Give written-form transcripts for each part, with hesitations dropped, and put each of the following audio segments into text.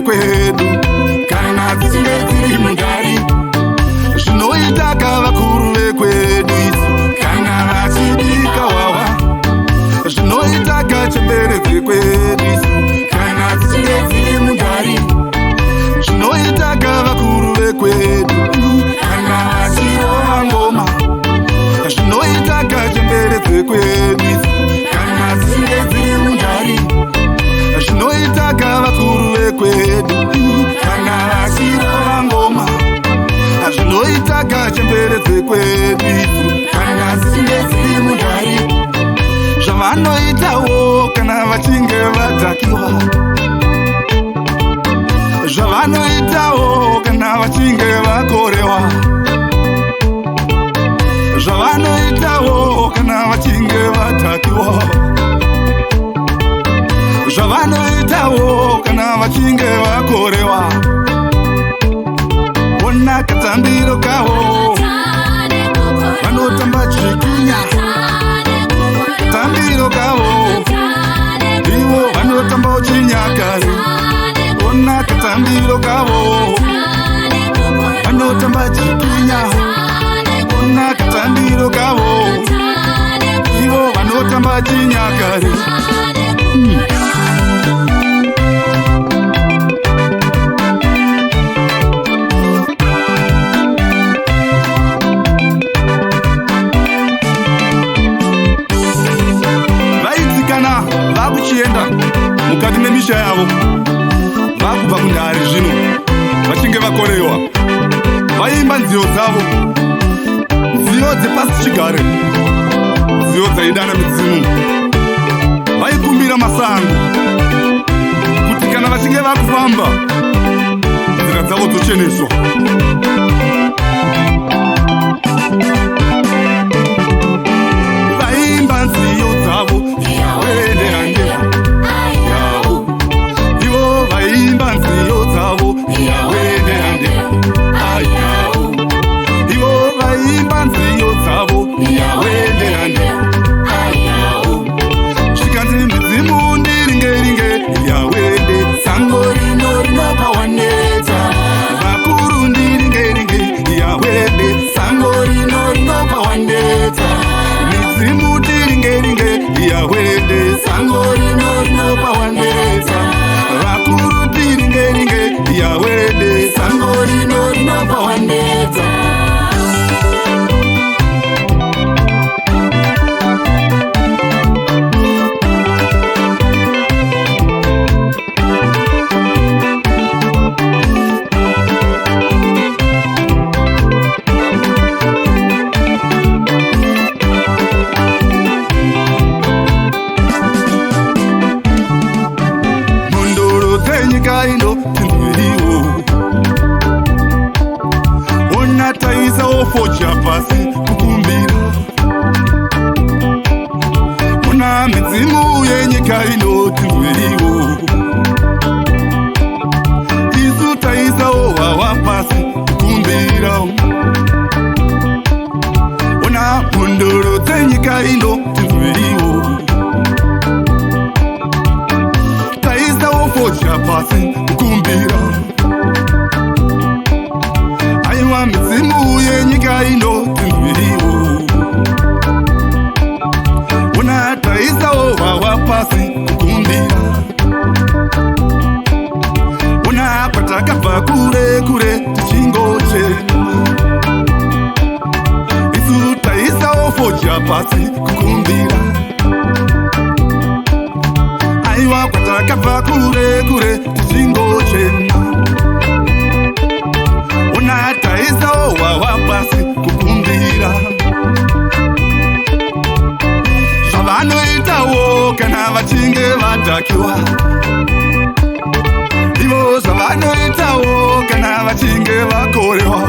kwedu kana dzisinge dziri mundari zvinoitaka vakuru vekwedu kana vachidika wawa zvinoitaka chembere dzekwedu kana dzisinge dziri mundari zvinoitaka vakuru vekwedu kana vachirova ngoma zvinoitaka chembere dzekwedu kana dzisinge dziri mundari zvinoitaka vakuru vekwedu kana vachirova ngoma zvinoitaka chembere dzekwedu kana dzisinge dziri mundari zvavanoitawo kana vachinge vadhakiwa zvavanoitawo kana vachinge vakorewa zvavanoitawo kana vachinge vadhakiwa zvavanoitawo kana vachinge vakorewa ona katambiro kavo vanotamba chikinya katambiro kavo ivo vanotamba chinyakare ona katambiro kavo vanotamba chikinya ona katambiro kavo ivo vanotamba chinyakare vakuchienda mukati memisha yavo vakubva kundare zvino vachinge vakorewa vaimba nziyo dzavo nziyo dzepasi chigare nziyo dzaidana midzimu vaikumbira masango kuti kana vachinge vakufamba nzira dzavo dzocheneswa vaimba nziyo dzavo focha pasi kukumbira kuna midzimu yenyika inotinwiriwo isu taisawo wawa pasi kukumbira kuna mundoro dzenyika inotinwiriwo taisawo focha pasi kukumbira aiwa midzimu yenyika inotinwiriwo una taisawo wawa pasi kukumbira una kwatakabva kure kure tichingochema isu taisawo focha pasi kukumbira aiwa kwatakabva kure kure tichingochema una taisawo wawa pasi kukumbira zvavanoitawo kana vachinge vadhakiwa ivo zvavanoitawo kana vachinge vakorewa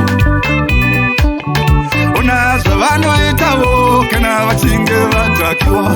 una zvavanoitawo kana vachinge vadhakiwa